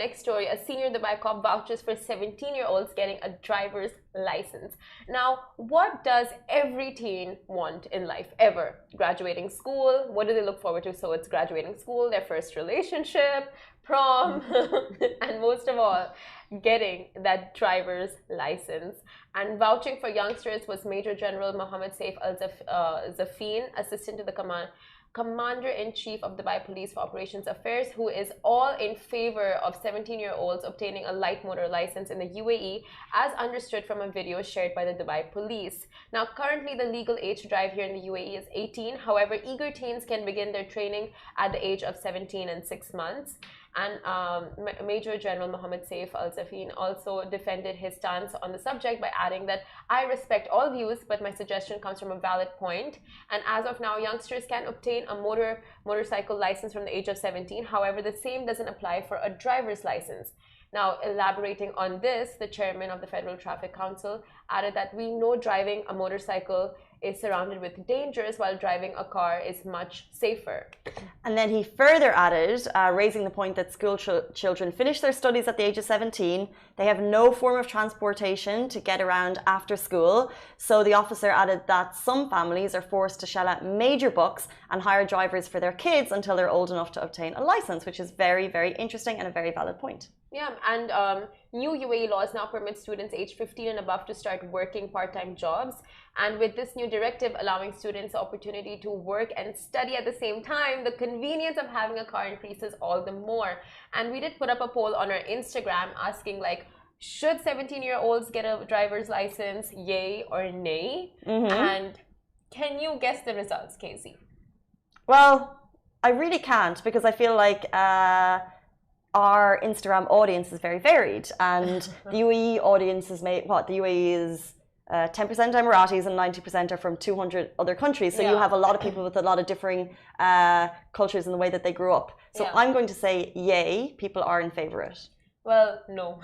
next story, a senior Dubai cop vouches for 17-year-olds getting a driver's license. Now, what does every teen want in life ever? Graduating school. What do they look forward to? So it's graduating school, their first relationship, prom, and most of all, getting that driver's license. And vouching for youngsters was Major General Mohammed Saif Al-Zafin, assistant to the Commander-in-Chief of Dubai Police for Operations Affairs, who is all in favor of 17-year-olds obtaining a light motor license in the UAE, as understood from a video shared by the Dubai Police. Now, currently, the legal age to drive here in the UAE is 18. However, eager teens can begin their training at the age of 17 and 6 months. And Major General Mohammed Saif Al-Zafin also defended his stance on the subject by adding that I respect all views, but my suggestion comes from a valid point. And as of now, youngsters can obtain a motorcycle license from the age of 17. However, the same doesn't apply for a driver's license. Now, elaborating on this, the chairman of the Federal Traffic Council added that we know driving a motorcycle is surrounded with dangers, while driving a car is much safer. And then he further added, raising the point that school children finish their studies at the age of 17. They have no form of transportation to get around after school. So the officer added that some families are forced to shell out major bucks and hire drivers for their kids until they're old enough to obtain a license, which is very, very interesting and a very valid point. Yeah, and new UAE laws now permit students aged 15 and above to start working part-time jobs. And with this new directive allowing students the opportunity to work and study at the same time, the convenience of having a car increases all the more. And we did put up a poll on our Instagram asking, like, should 17-year-olds get a driver's license, yay or nay? And can you guess the results, Casey? Well, I really can't, because I feel like our Instagram audience is very varied, and the UAE audience is made, the UAE is 10% Emiratis and 90% are from 200 other countries. So you have a lot of people with a lot of differing cultures in the way that they grew up. So I'm going to say yay, people are in favor of it. Well, no.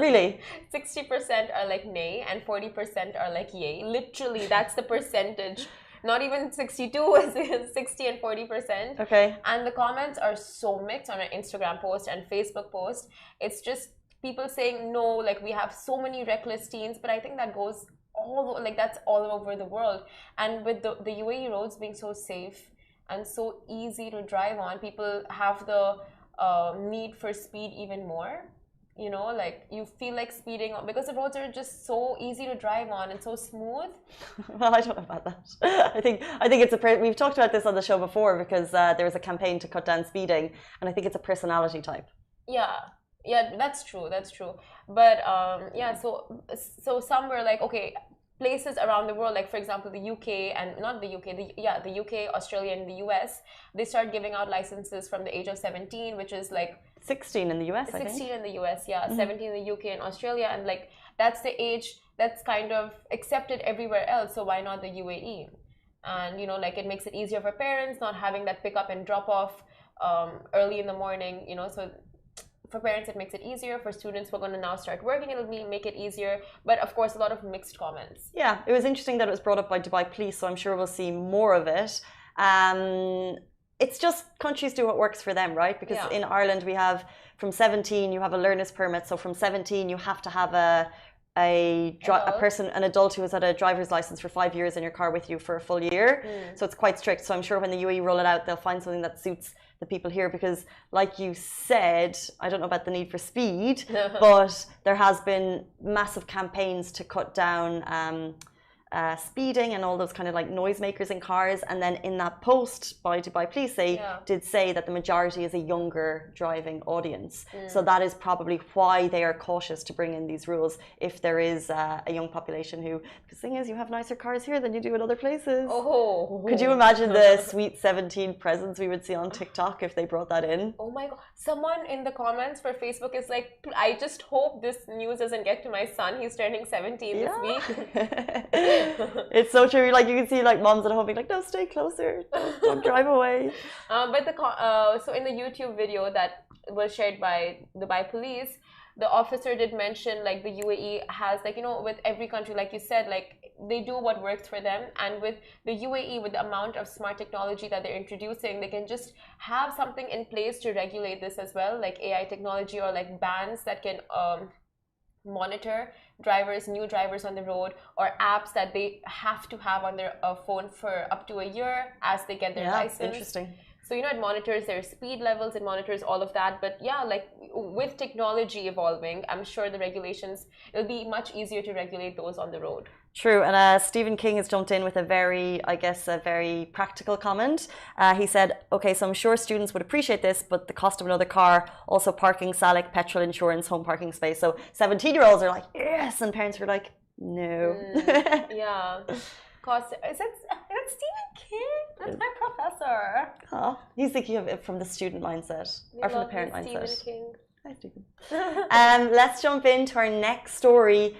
Really? 60% are like nay and 40% are like yay. Literally, that's the percentage. Not even 62, it's 60 and 40%. Okay. And the comments are so mixed on our Instagram post and Facebook post. It's just people saying no, like we have so many reckless teens, but I think that goes that's all over the world. And with the UAE roads being so safe and so easy to drive on, people have the need for speed even more. You know, like you feel like speeding because the roads are just so easy to drive on and so smooth. Well, I don't know about that. I think it's we've talked about this on the show before, because there was a campaign to cut down speeding, and I think it's a personality type. Yeah, that's true. But so some were like, okay, places around the world, like for example the UK and not the UK, the UK, Australia, and the US, they start giving out licenses from the age of 17, which is like 16 in the US, 16 in the US, 17 in the UK and Australia, and like that's the age that's kind of accepted everywhere else. So why not the UAE? And you know, like it makes it easier for parents not having that pick up and drop off early in the morning. You know, so for parents it makes it easier. For students who are going to now start working, it'll make it easier. But of course, a lot of mixed comments. Yeah, it was interesting that it was brought up by Dubai Police, so I'm sure we'll see more of it. It's just countries do what works for them, right? Because in Ireland we have from 17 you have a learner's permit, so from 17 you have to have an adult who has had a driver's license for 5 years in your car with you for a full year. So it's quite strict. So I'm sure when the UAE roll it out, they'll find something that suits the people here, because like you said, I don't know about the need for speed, but there has been massive campaigns to cut down speeding and all those kind of like noisemakers in cars. And then in that post by Dubai Police, they did say that the majority is a younger driving audience. So that is probably why they are cautious to bring in these rules if there is a young population who, the thing is, you have nicer cars here than you do in other places. Could you imagine the sweet 17 presents we would see on TikTok if they brought that in? Oh my God. Someone in the comments for Facebook is like, I just hope this news doesn't get to my son. He's turning 17 this week. It's so true. Like you can see like moms at home being like, no, stay closer, don't drive away. But so in the YouTube video that was shared by Dubai police, the officer did mention like the UAE has like, you know, with every country, like you said, like they do what works for them. And with the UAE, with the amount of smart technology that they're introducing, they can just have something in place to regulate this as well, like AI technology or like bans that can monitor drivers, new drivers on the road, or apps that they have to have on their phone for up to a year as they get their license. Interesting. So, you know, it monitors their speed levels, it monitors all of that. But yeah, like with technology evolving, I'm sure the regulations, it'll be much easier to regulate those on the road. True, and Stephen King has jumped in with a very, I guess, a very practical comment. He said, okay, so I'm sure students would appreciate this, but the cost of another car, also parking, SALIC, petrol insurance, home parking space. So 17-year-olds are like, yes, and parents are like, no. Yeah. Cost, is it Stephen King? That's my professor. Oh, he's thinking of it from the student mindset, or from the parent mindset. Stephen King. Hi, Stephen. Let's jump into our next story.